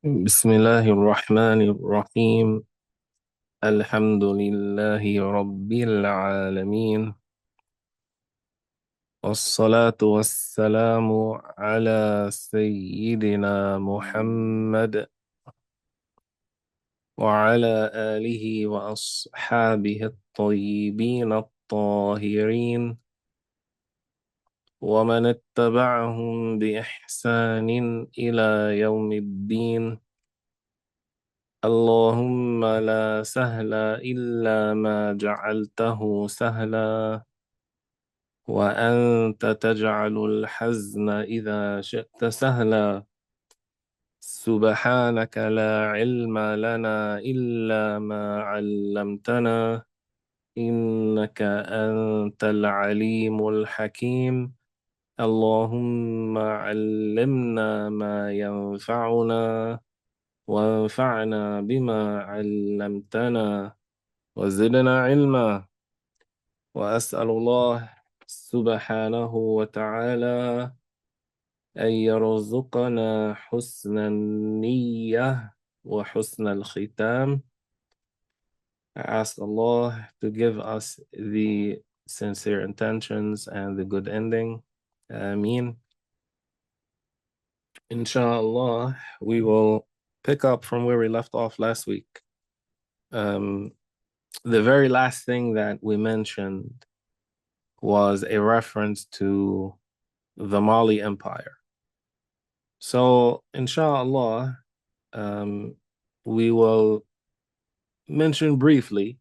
بسم الله الرحمن الرحيم. الحمد لله رب العالمين، والصلاة والسلام على سيدنا محمد وعلى آله وأصحابه الطيبين الطاهرين، ومن اتبعهم بإحسان إلى يوم الدين. اللهم لا سهل إلا ما جعلته سهلا، وأنت تجعل الحزن إذا شئت سهلا. سبحانك لا علم لنا إلا ما علمتنا، إنك أنت العليم الحكيم. اللهم علمنا ما ينفعنا، وانفعنا بما علمتنا، وزدنا علما. وأسأل الله سبحانه وتعالى أن يرزقنا حسن النية وحسن الختام. I ask Allah to give us the sincere intentions and the good ending. Ameen. Inshallah, we will pick up from where we left off last week. Um, the very last thing that we mentioned was a reference to the Mali Empire. So, inshallah, um, we will mention briefly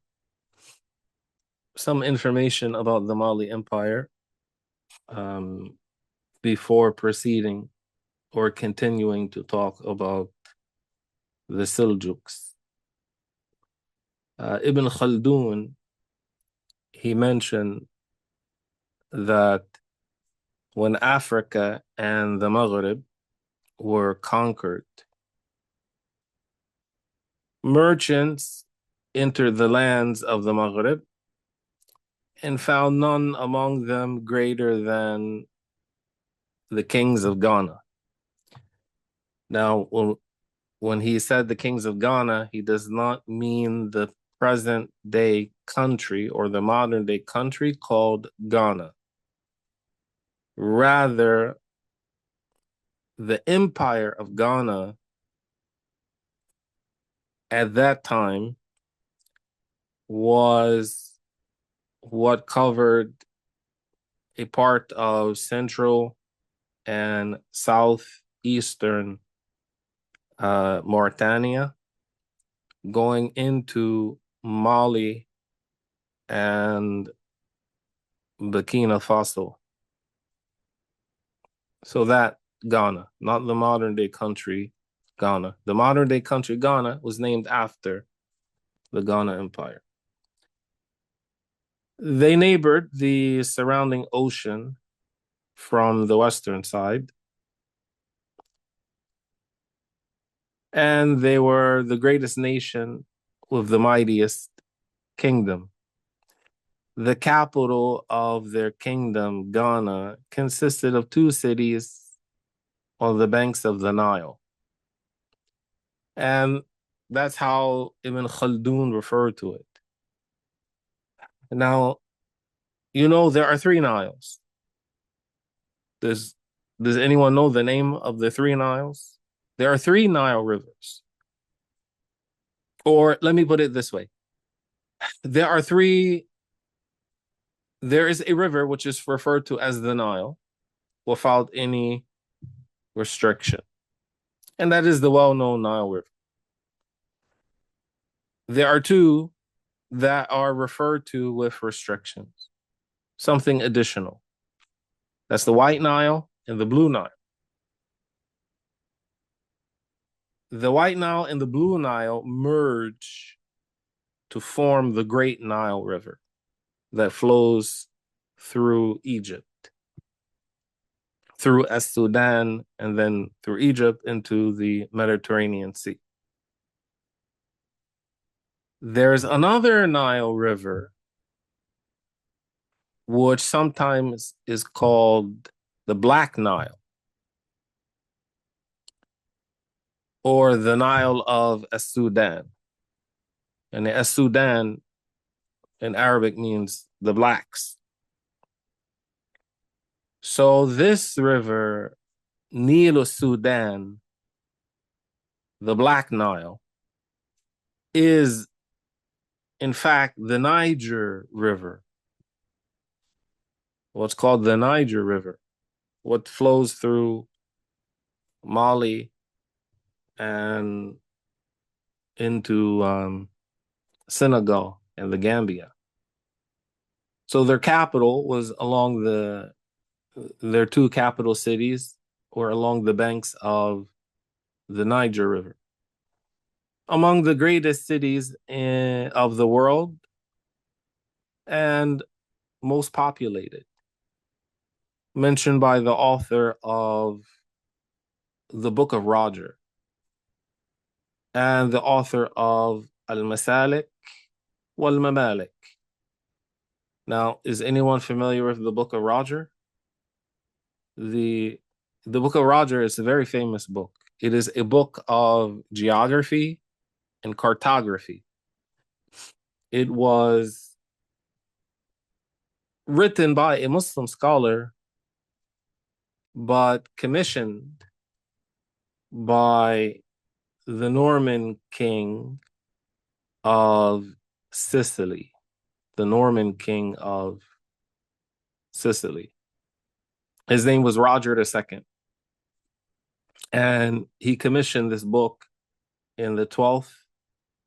some information about the Mali Empire um, before proceeding or continuing to talk about the Seljuks. Ibn Khaldun, he mentioned that when Africa and the Maghrib were conquered, merchants entered the lands of the Maghrib and found none among them greater than the kings of Ghana. Now, when he said the kings of Ghana, he does not mean the present day country or the modern day country called Ghana. Rather, the empire of Ghana at that time was what covered a part of central and southeastern Mauritania, going into Mali and Burkina Faso. So that Ghana, not the modern day country Ghana. The modern day country Ghana was named after the Ghana Empire. They neighbored the surrounding ocean from the western side, and they were the greatest nation with the mightiest kingdom. The capital of their kingdom, Ghana, consisted of two cities on the banks of the Nile. And that's how Ibn Khaldun referred to it. Now, there are three Niles. Does, does anyone know the name of the three Niles? There are three Nile rivers. Or let me put it this way. There are three, there is a river which is referred to as the Nile without any restriction. And that is the well-known Nile River. There are two that are referred to with restrictions, something additional. That's the White Nile and the Blue Nile. The White Nile and the Blue Nile merge to form the Great Nile River that flows through Egypt, through Sudan, and then through Egypt into the Mediterranean Sea. There's another Nile River, which sometimes is called the Black Nile. or the Nile of Sudan. And Sudan in Arabic means the blacks. So this river, Nilo Sudan, the Black Nile, is in fact the Niger River, what's called the Niger River, what flows through Mali and into Senegal and the Gambia. So their capital was along their two capital cities were along the banks of the Niger River. Among the greatest cities of the world and most populated, mentioned by the author of the Book of Roger and the author of Al-Masalik wal-Mamalik. Now, is anyone familiar with the Book of Roger? The Book of Roger is a very famous book. It is a book of geography and cartography. It was written by a Muslim scholar, but commissioned by the Norman king of Sicily, the Norman king of Sicily. His name was Roger II. And he commissioned this book in the 12th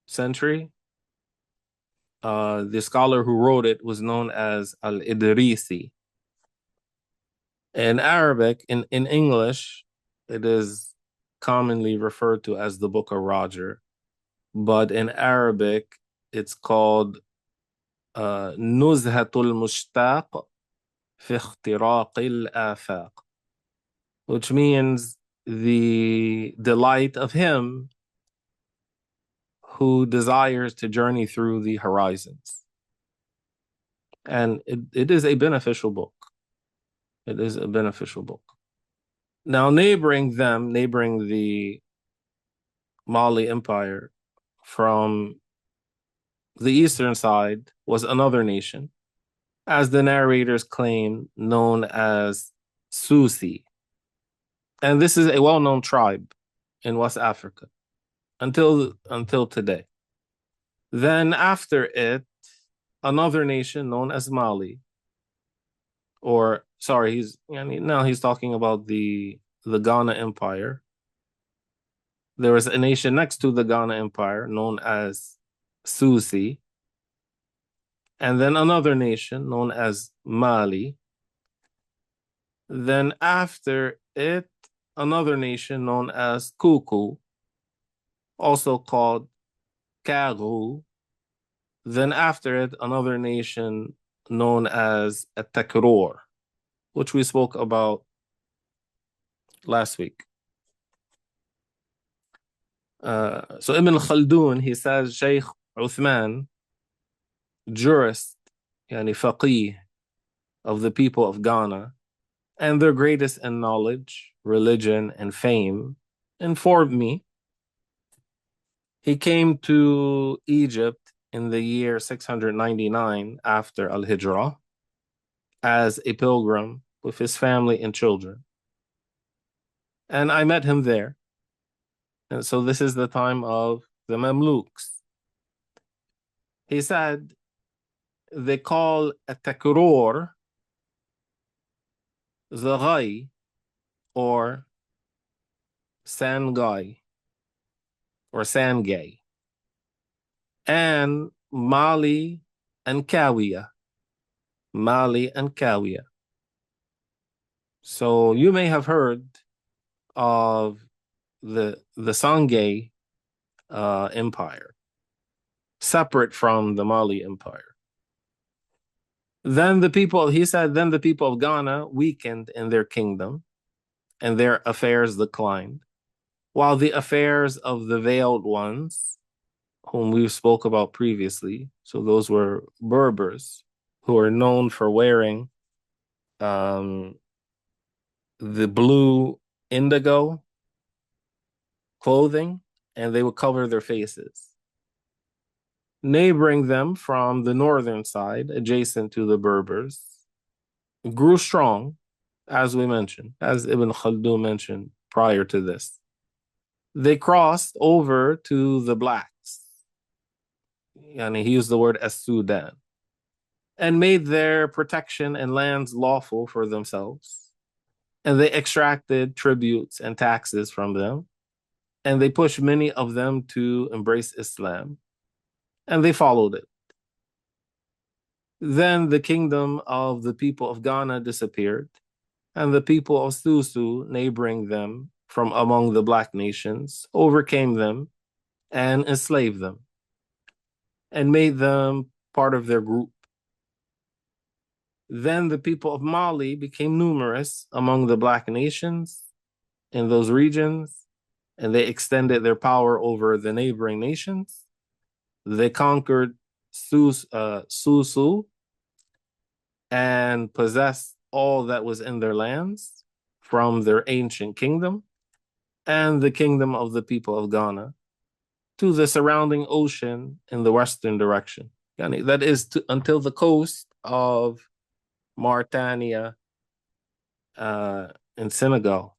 century. The scholar who wrote it was known as al-Idrisi. In Arabic, in English, it is commonly referred to as the Book of Roger. But in Arabic, it's called Nuzhatul Mushtaq fi Ikhtiraq al-Afaq, which means the delight of him who desires to journey through the horizons. And it is a beneficial book. It is a beneficial book. Now, neighboring the Mali Empire from the eastern side was another nation, as the narrators claim, known as Susi. And this is a well-known tribe in West Africa until today. Then after it, another nation known as Mali, or sorry, he's talking about the Ghana Empire. There was a nation next to the Ghana Empire known as Susi, and then another nation known as Mali. Then after it, another nation known as Kuku, also called Kagu. Then after it, another nation known as At-Takrur, which we spoke about last week. So Ibn Khaldun, he says, Sheikh Uthman, jurist, yani faqih of the people of Ghana, and their greatest in knowledge, religion, and fame, informed me. He came to Egypt in the year 699 after Al-Hijrah as a pilgrim with his family and children. And I met him there. And so this is the time of the Mamluks. He said they call At-Takrur Zagai or Sangai or Sangay, and Mali and Kawiya. Mali and Kawiya. So you may have heard of the Sangay Empire, separate from the Mali Empire. Then the people of Ghana weakened in their kingdom and their affairs declined, while the affairs of the veiled ones, whom we spoke about previously, so those were Berbers, who are known for wearing the blue indigo clothing, and they would cover their faces. Neighboring them from the northern side, adjacent to the Berbers, grew strong, as we mentioned, as Ibn Khaldun mentioned prior to this. They crossed over to the blacks, and he used the word as Sudan, and made their protection and lands lawful for themselves. And they extracted tributes and taxes from them, and they pushed many of them to embrace Islam, and they followed it. Then the kingdom of the people of Ghana disappeared, and the people of Susu, neighboring them from among the black nations, overcame them and enslaved them and made them part of their group. Then the people of Mali became numerous among the black nations in those regions, and they extended their power over the neighboring nations. They conquered Susu and possessed all that was in their lands from their ancient kingdom and the kingdom of the people of Ghana to the surrounding ocean in the western direction. That is until the coast of Mauritania and Senegal.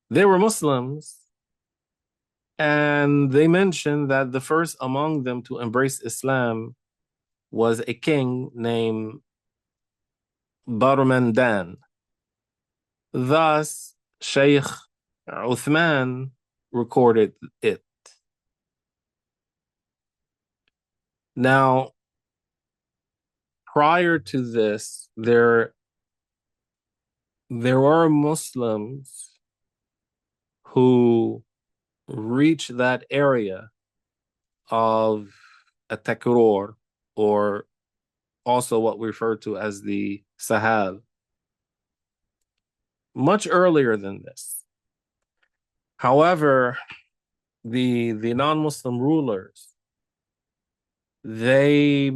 They were Muslims, and they mentioned that the first among them to embrace Islam was a king named Barmandan. Thus, Sheikh Uthman recorded it. Now, prior to this, there were Muslims who reached that area of At-Takrur, or also what we refer to as the Sahel, much earlier than this. However, the non-Muslim rulers, they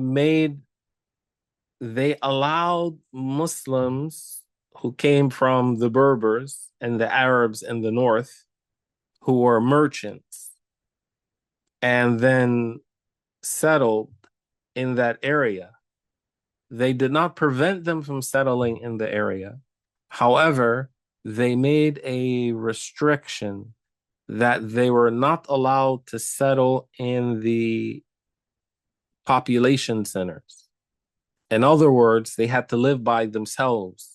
allowed Muslims who came from the Berbers and the Arabs in the north, who were merchants, and then settled in that area. They did not prevent them from settling in the area. However, they made a restriction that they were not allowed to settle in the population centers. In other words, they had to live by themselves.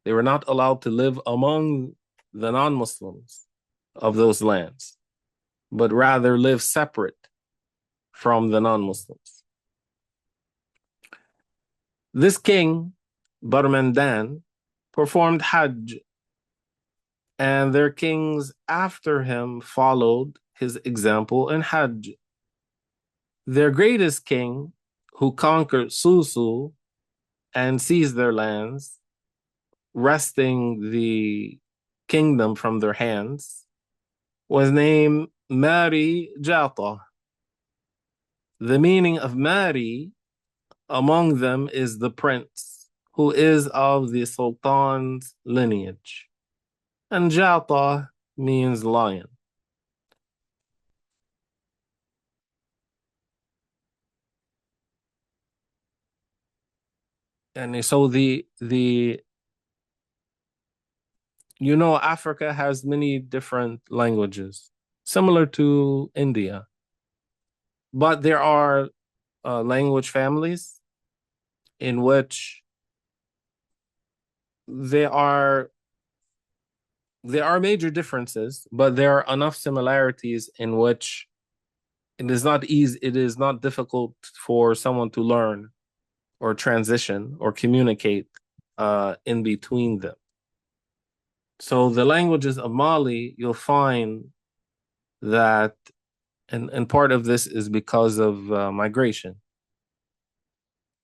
They were not allowed to live among the non-Muslims of those lands, but rather live separate from the non-Muslims. This king, Barmandan, performed Hajj, and their kings after him followed his example in Hajj. Their greatest king, who conquered Susu and seized their lands, wresting the kingdom from their hands, was named Mari Jatah. The meaning of Mari among them is the prince, who is of the Sultan's lineage. And Jatah means lion. And so Africa has many different languages, similar to India. But there are language families in which there are major differences, but there are enough similarities in which it is not difficult for someone to learn or transition or communicate in between them. So the languages of Mali, you'll find that, and part of this is because of migration.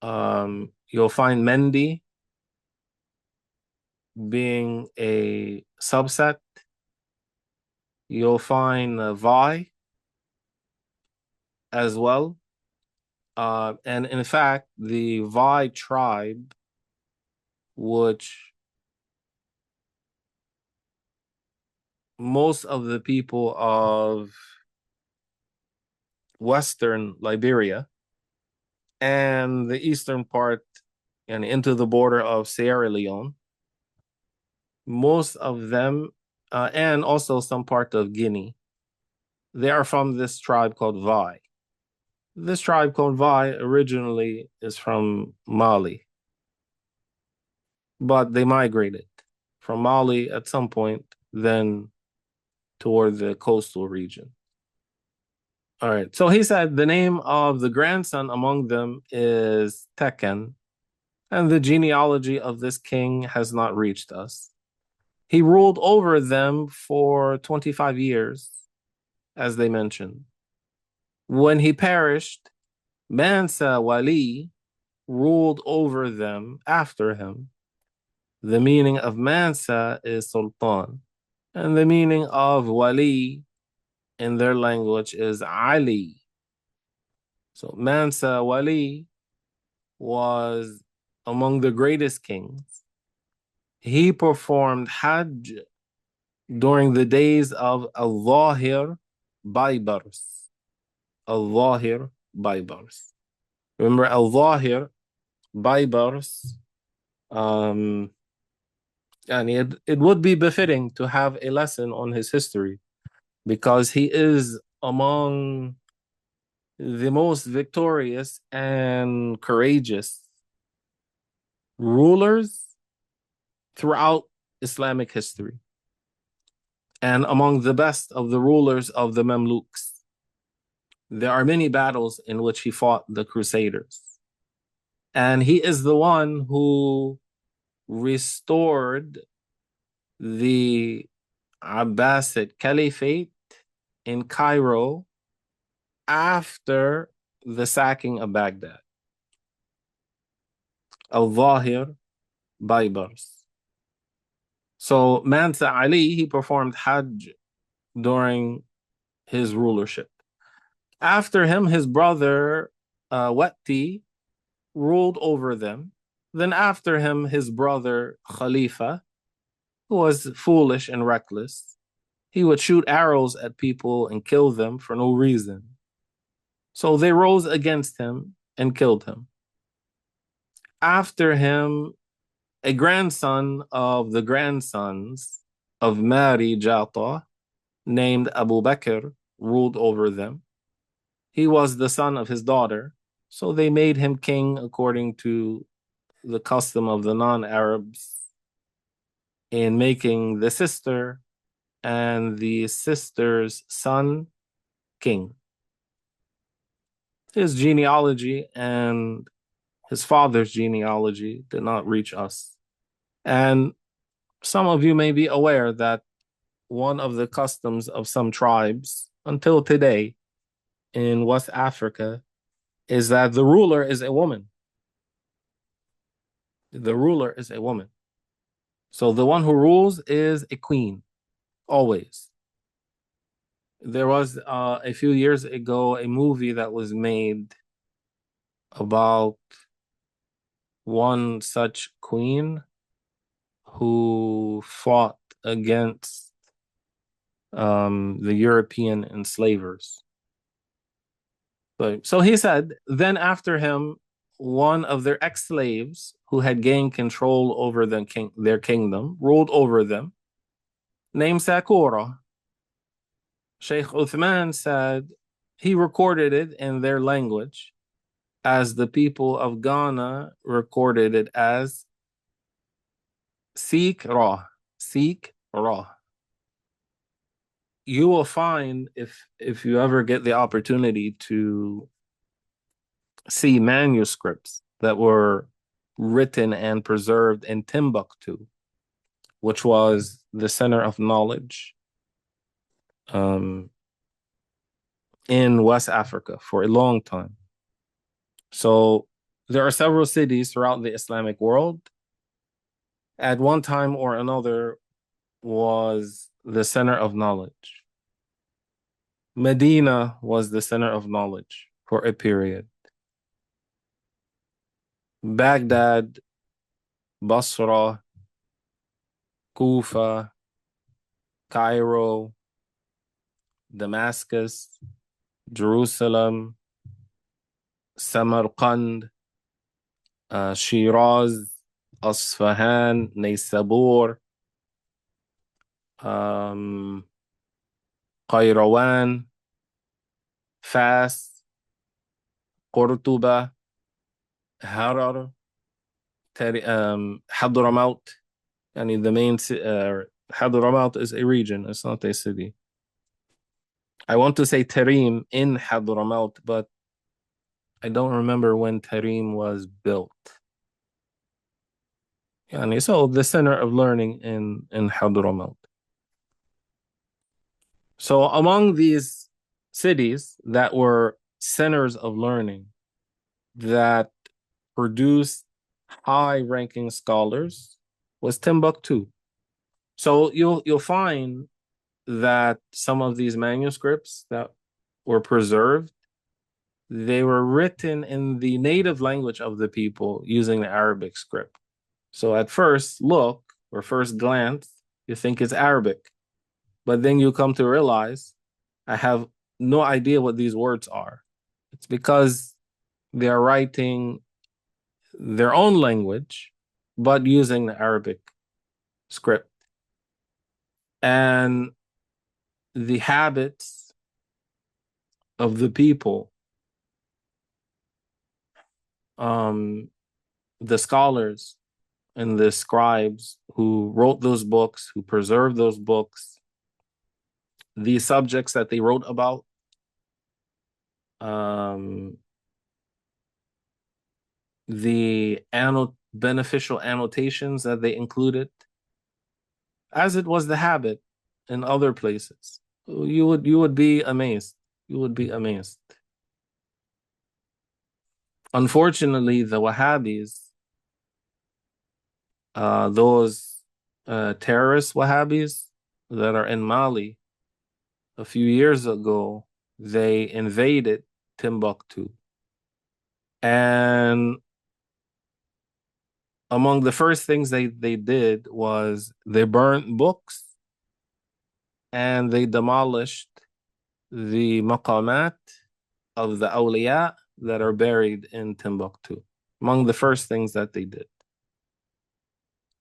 You'll find Mendi being a subset. You'll find Vai as well. And in fact, the Vai tribe, which most of the people of Western Liberia and the eastern part and into the border of Sierra Leone, most of them, and also some part of Guinea, they are from this tribe called Vai. This tribe called Vai originally is from Mali, but they migrated from Mali at some point, then toward the coastal region. All right. So he said the name of the grandson among them is Teken, and the genealogy of this king has not reached us. He ruled over them for 25 years, as they mentioned. When he perished, Mansa Wali ruled over them after him. The meaning of Mansa is Sultan, and the meaning of Wali in their language is Ali. So Mansa Wali was among the greatest kings. He performed Hajj during the days of Al-Zahir Baybars. Al-Zahir Baybars. Remember Al-Zahir Baybars, and it would be befitting to have a lesson on his history because he is among the most victorious and courageous rulers throughout Islamic history and among the best of the rulers of the Mamluks. There are many battles in which he fought the Crusaders. And he is the one who restored the Abbasid Caliphate in Cairo after the sacking of Baghdad. Al-Zahir Baybars. So Mansa Ali, he performed Hajj during his rulership. After him, his brother Wati ruled over them. Then after him, his brother Khalifa, who was foolish and reckless. He would shoot arrows at people and kill them for no reason. So they rose against him and killed him. After him, a grandson of the grandsons of Mari Jatah, named Abu Bakr, ruled over them. He was the son of his daughter, so they made him king according to the custom of the non-Arabs in making the sister and the sister's son king. His genealogy and his father's genealogy did not reach us. And some of you may be aware that one of the customs of some tribes until today in West Africa is that the ruler is a woman. The ruler is a woman. So the one who rules is a queen, always. There was a few years ago a movie that was made about one such queen who fought against the European enslavers. But so he said, then after him, one of their ex-slaves who had gained control over their kingdom ruled over them, named Sakurah. Sheikh Uthman said he recorded it in their language as the people of Ghana recorded it as Seek Ra. Seek Ra. You will find if you ever get the opportunity to see manuscripts that were written and preserved in Timbuktu, which was the center of knowledge in West Africa for a long time. So there are several cities throughout the Islamic world. At one time or another was the center of knowledge. Medina was the center of knowledge for a period. Baghdad, Basra, Kufa, Cairo, Damascus, Jerusalem, Samarkand, Shiraz, Asfahan, Naysabur, Qayrawan, Fas, Qurtuba, Harar, Hadramaut. I mean, the main Hadramaut is a region, it's not a city. I want to say Tarim in Hadramaut, but I don't remember when Tarim was built. So the center of learning in Hadramaut. So among these cities that were centers of learning that produced high-ranking scholars was Timbuktu. So you'll find that some of these manuscripts that were preserved, they were written in the native language of the people using the Arabic script. So at first look or first glance, you think it's Arabic, but then you come to realize I have no idea what these words are. It's because they are writing their own language, but using the Arabic script. And the habits of the people, the scholars and the scribes who wrote those books, who preserved those books, the subjects that they wrote about, the beneficial annotations that they included, as it was the habit in other places. You would be amazed. You would be amazed. Unfortunately, the Wahhabis, those terrorist Wahhabis that are in Mali, a few years ago, they invaded Timbuktu. And among the first things they did was they burned books and they demolished the maqamat of the awliya that are buried in Timbuktu. Among the first things that they did.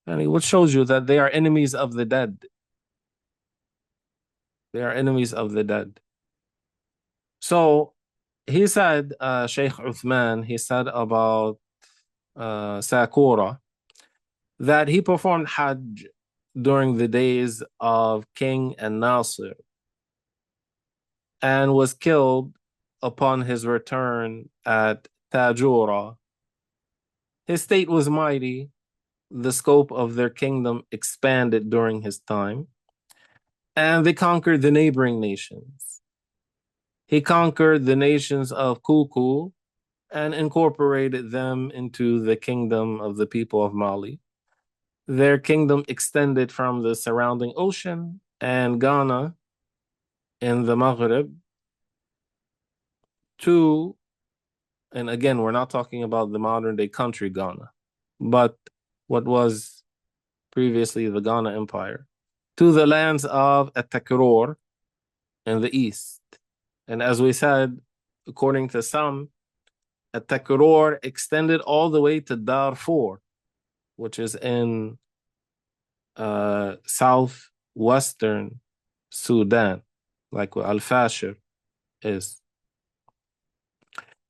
What shows you that they are enemies of the dead. They are enemies of the dead. So he said, Sheikh Uthman, he said about Sakurah, that he performed Hajj during the days of King Nasir and was killed upon his return at Tajura. His state was mighty. The scope of their kingdom expanded during his time, and they conquered the neighboring nations. He conquered the nations of Kuku and incorporated them into the kingdom of the people of Mali. Their kingdom extended from the surrounding ocean and Ghana in the Maghreb to, and again, we're not talking about the modern day country Ghana, but what was previously the Ghana Empire, to the lands of At-Takrur in the east. And as we said, according to some, At-Takrur extended all the way to Darfur, which is in southwestern Sudan, like where Al-Fashir is.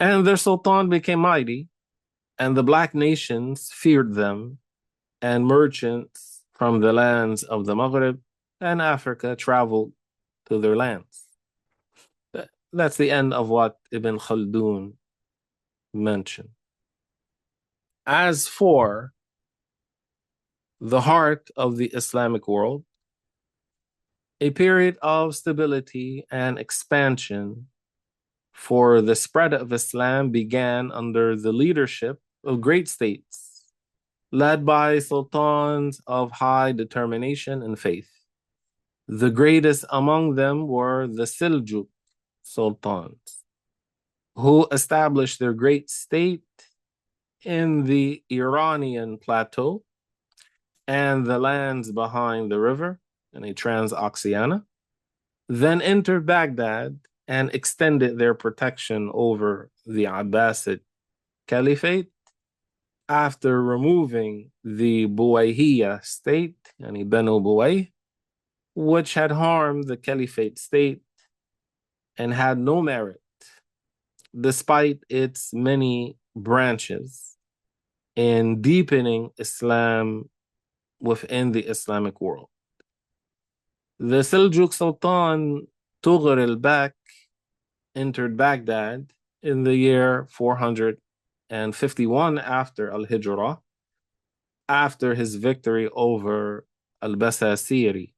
And their sultan became mighty, and the black nations feared them, and merchants from the lands of the Maghreb and Africa traveled to their lands. That's the end of what Ibn Khaldun mentioned. As for the heart of the Islamic world, a period of stability and expansion for the spread of Islam began under the leadership of great states, led by sultans of high determination and faith. The greatest among them were the Seljuk sultans, who established their great state in the Iranian plateau and the lands behind the river, and a trans-Oxiana, then entered Baghdad and extended their protection over the Abbasid Caliphate after removing the Buwayhiya state, yani Banu Buway, which had harmed the Caliphate state and had no merit, despite its many branches in deepening Islam within the Islamic world. The Seljuk Sultan Tughril Bek entered Baghdad in the year 451 after Al-Hijrah, after his victory over al-Basasiri.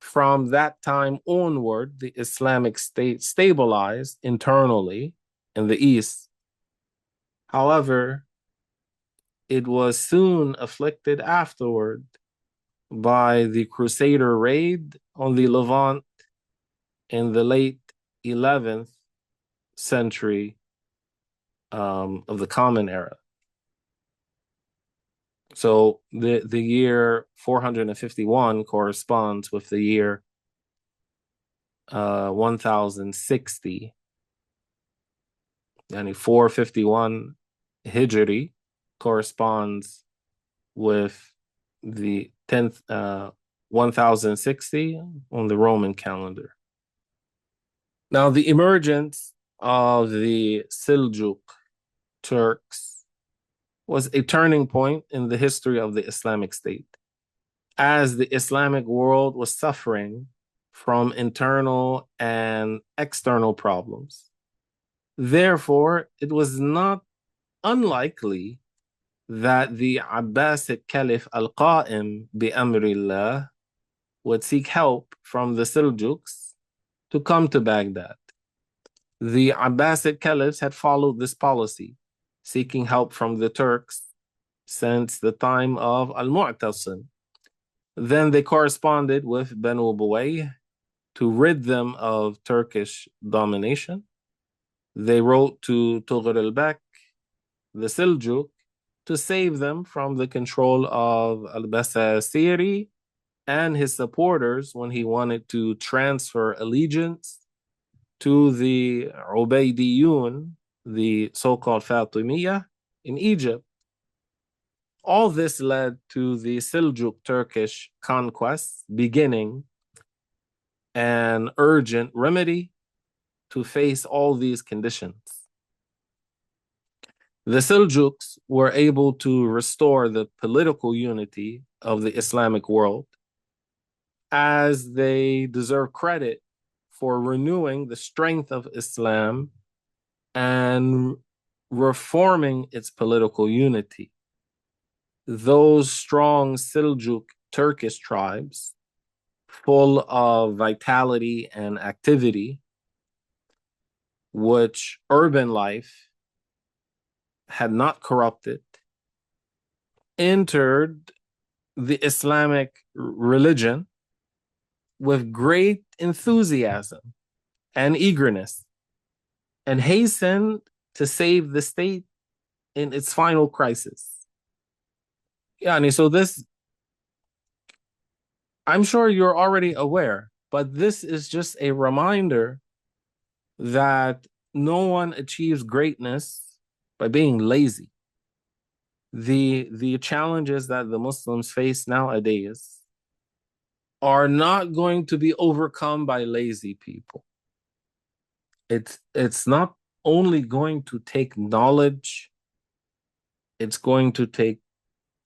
From that time onward, the Islamic state stabilized internally in the east. However, it was soon afflicted afterward by the Crusader raid on the Levant in the late 11th century of the Common Era. So the year 451 corresponds with the year 1060, and 451 Hijri corresponds with the 10th 1060 on the Roman calendar. Now, the emergence of the Seljuk Turks was a turning point in the history of the Islamic State, as the Islamic world was suffering from internal and external problems. Therefore, it was not unlikely that the Abbasid Caliph al-Qa'im bi-amrillah would seek help from the Seljuks to come to Baghdad. The Abbasid Caliphs had followed this policy, seeking help from the Turks since the time of Al-Mu'tasim. Then they corresponded with Banu Buway to rid them of Turkish domination. They wrote to Tughril Bek, the Seljuk, to save them from the control of al-Basasiri and his supporters when he wanted to transfer allegiance to the Ubaydiyun, the so-called Fatimiyya, in Egypt. All this led to the Seljuk Turkish conquest beginning an urgent remedy to face all these conditions. The Seljuks were able to restore the political unity of the Islamic world, as they deserve credit for renewing the strength of Islam and reforming its political unity. Those strong Seljuk Turkish tribes, full of vitality and activity, which urban life had not corrupted, entered the Islamic religion with great enthusiasm and eagerness, and hastened to save the state in its final crisis. So this, I'm sure you're already aware, but this is just a reminder that no one achieves greatness by being lazy. The challenges that the Muslims face nowadays are not going to be overcome by lazy people. It's not only going to take knowledge, it's going to take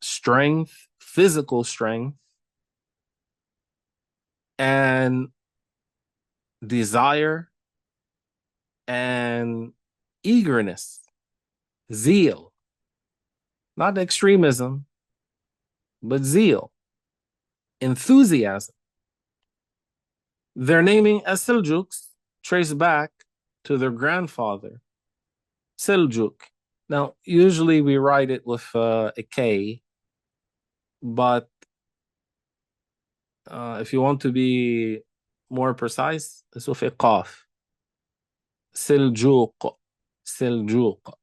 strength, physical strength, and desire and eagerness, zeal, not extremism, but zeal, enthusiasm. Their naming as Seljuks trace back to their grandfather, Seljuk. Now, usually we write it with a K, but if you want to be more precise, it's with a Qaf. Seljuk. Seljuk.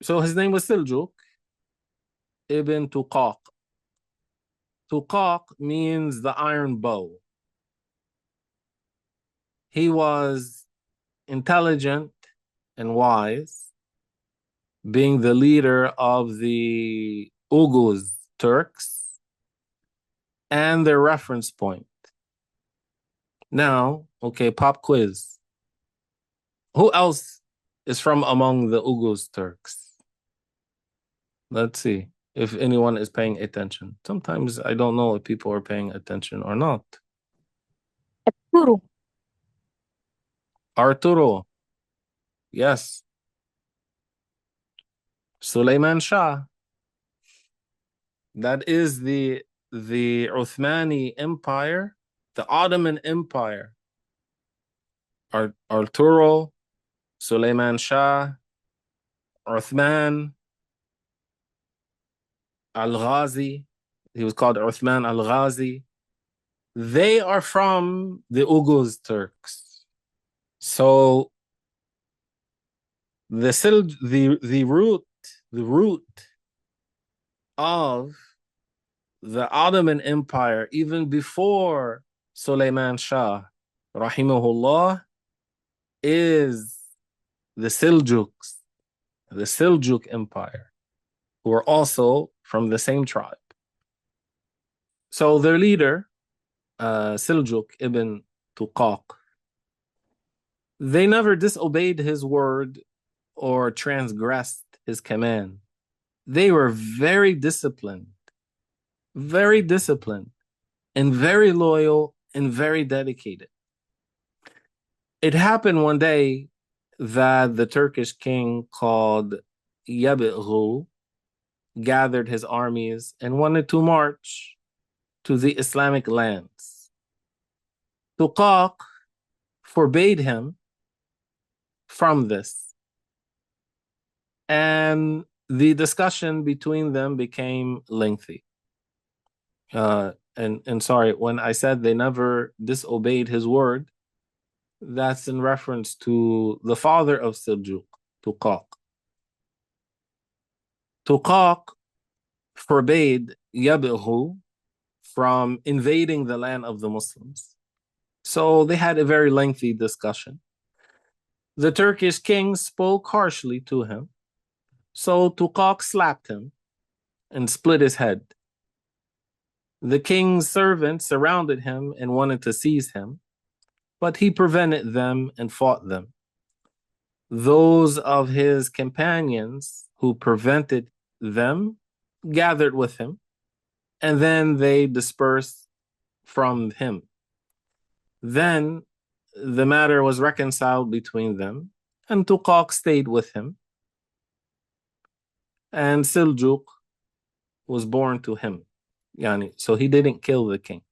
So his name was Seljuk ibn Tuqaq. Tuqaq means the iron bow. He was intelligent and wise, being the leader of the Ughuz Turks and their reference point. Now, okay, pop quiz. Who else is from among the Ughuz Turks? Let's see if anyone is paying attention. Sometimes I don't know if people are paying attention or not. Guru. Arturo. Yes. Suleiman Shah. That is the Uthmani Empire, the Ottoman Empire. Arturo, Suleiman Shah, Uthman al-Ghazi. He was called Uthman al-Ghazi. They are from the Ughuz Turks. So the root of the Ottoman Empire, even before Suleiman Shah, rahimahullah, is the Seljuks, the Seljuk Empire, who are also from the same tribe. So their leader, Seljuk ibn Tuqaq, they never disobeyed his word or transgressed his command. They were very disciplined, and very loyal and very dedicated. It happened one day that the Turkish king called Yabighu gathered his armies and wanted to march to the Islamic lands. Tuqaq forbade him from this, and the discussion between them became lengthy. And sorry, when I said they never disobeyed his word, that's in reference to the father of Seljuk, Tuqaq. Tuqaq forbade Yabighu from invading the land of the Muslims. So they had a very lengthy discussion. The Turkish king spoke harshly to him, so Tuqaq slapped him and split his head. The king's servants surrounded him and wanted to seize him, but he prevented them and fought them. Those of his companions who prevented them gathered with him, and then they dispersed from him. Then the matter was reconciled between them, and Tuqaq stayed with him, and Seljuk was born to him. So he didn't kill the king.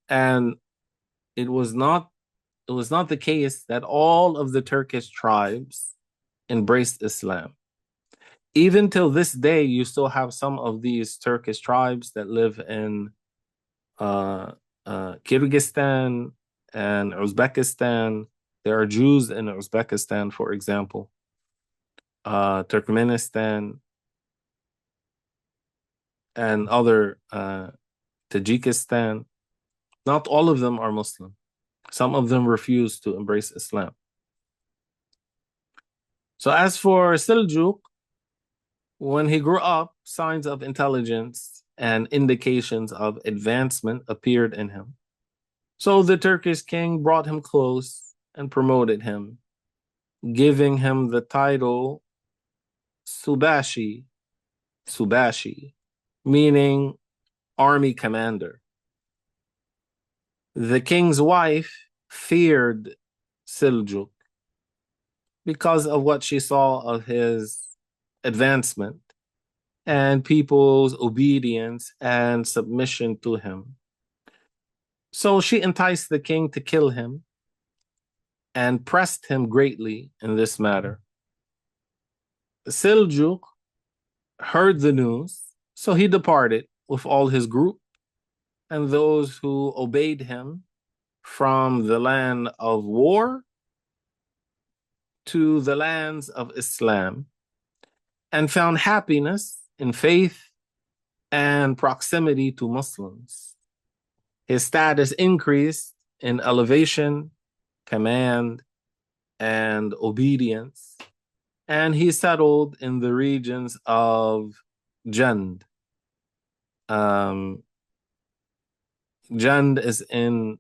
And it was not the case that all of the Turkish tribes embraced Islam. Even till this day, you still have some of these Turkish tribes that live in Kyrgyzstan and Uzbekistan. There are Jews in Uzbekistan, for example, Turkmenistan, and other Tajikistan. Not all of them are Muslim. Some of them refuse to embrace Islam. So as for Seljuk, when he grew up, signs of intelligence and indications of advancement appeared in him. So the Turkish king brought him close and promoted him, giving him the title Subashi, meaning army commander. The king's wife feared Seljuk because of what she saw of his advancement and people's obedience and submission to him. So she enticed the king to kill him and pressed him greatly in this matter. Seljuk heard the news, so he departed with all his group and those who obeyed him from the land of war to the lands of Islam, and found happiness in faith and proximity to Muslims. His status increased in elevation, command, and obedience, and he settled in the regions of Jand. Jand is in,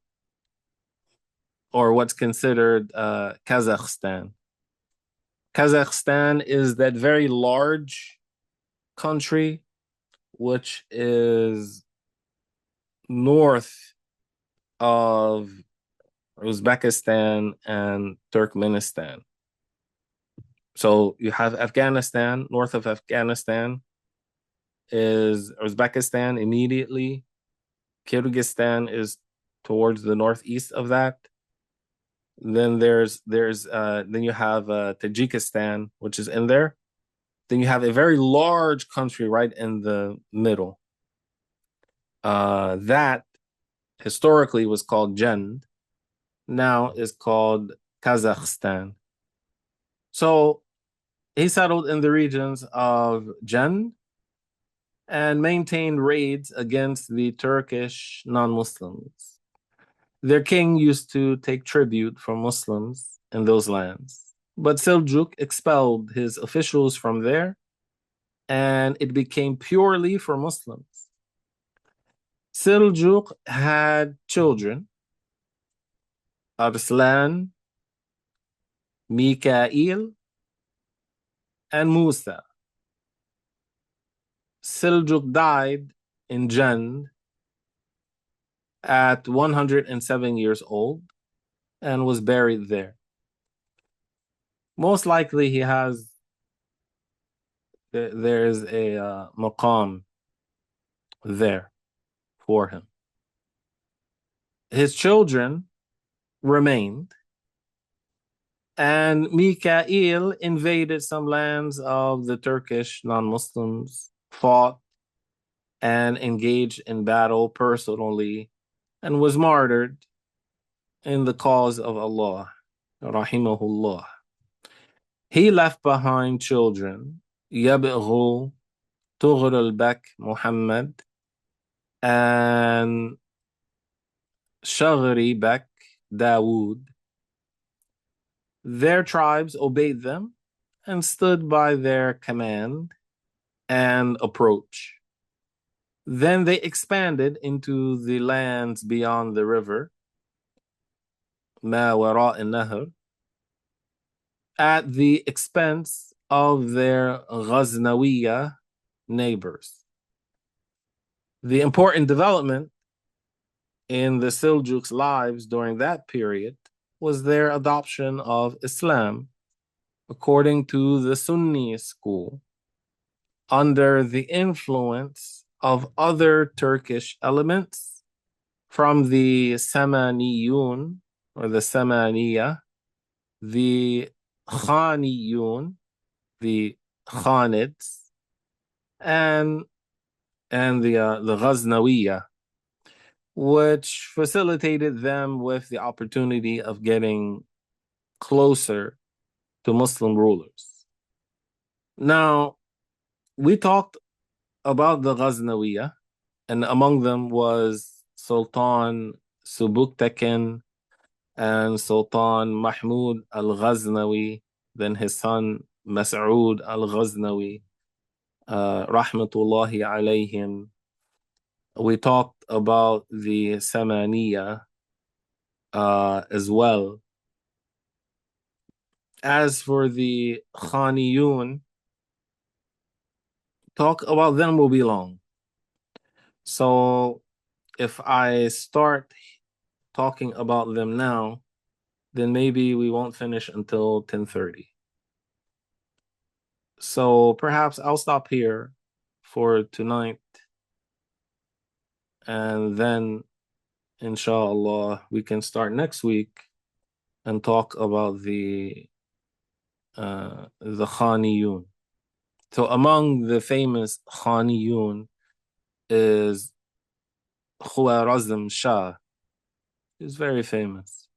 or what's considered Kazakhstan. Kazakhstan is that very large country which is north of Uzbekistan and Turkmenistan. So you have Afghanistan, north of Afghanistan is Uzbekistan immediately. Kyrgyzstan is towards the northeast of that. Then then you have Tajikistan, which is in there. Then you have a very large country right in the middle. That historically was called Jand, now is called Kazakhstan. So he settled in the regions of Jand and maintained raids against the Turkish non-Muslims. Their king used to take tribute from Muslims in those lands, but Seljuk expelled his officials from there, and it became purely for Muslims. Seljuk had children, Arslan, Mikail, and Musa. Seljuk died in Jand at 107 years old and was buried there. Most likely there's a maqam there for him. His children remained, and Mikail invaded some lands of the Turkish non-Muslims, fought and engaged in battle personally, and was martyred in the cause of Allah, rahimahullah. He left behind children, Yab'ghu, Tughril Bek, Muhammad, and Shaghri Bek, Dawood. Their tribes obeyed them and stood by their command and approach. Then they expanded into the lands beyond the river, Ma Wara al-Nahr, at the expense of their Ghaznawiya neighbors. The important development in the Seljuks' lives during that period was their adoption of Islam, according to the Sunni school, under the influence of other Turkish elements from the Samaniyun or the Samaniya, the Khaniyun, the Khanids, and the Ghaznawiya, which facilitated them with the opportunity of getting closer to Muslim rulers. Now, we talked about the Ghaznawiya, and among them was Sultan Subuktakin and Sultan Mahmud al-Ghaznawi, then his son Mas'ud al-Ghaznawi, rahmatullahi alayhim. We talked about the Samaniya as well. As for the Khaniyun, talk about them will be long. So if I start talking about them now, then maybe we won't finish until 10:30. So perhaps I'll stop here for tonight, and then inshallah we can start next week and talk about the Khaniyun. So among the famous Khaniyun is Khwarazm Shah. He's very famous.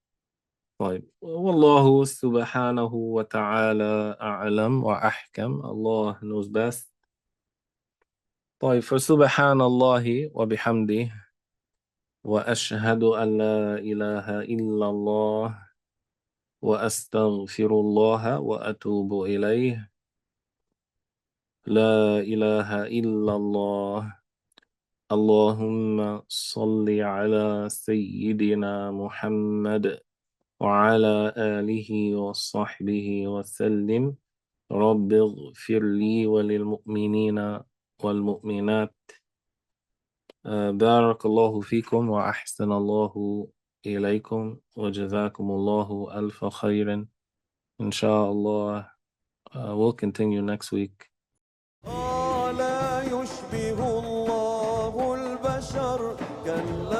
طيب والله سبحانه وتعالى أعلم وأحكم. Allah knows best. طيب فسبحان الله وبحمده وأشهد أن لا إله إلا الله وأستغفر الله وأتوب إليه. لا إله إلا الله. اللهم صل على سيدنا محمد وعلى آله وصحبه وسلم. رب اغفر لي وللمؤمنين والمؤمنات. بارك الله فيكم وأحسن الله إليكم وجزاكم الله ألف خير. إن شاء الله. We'll continue next week. لا يشبه الله البشر كلا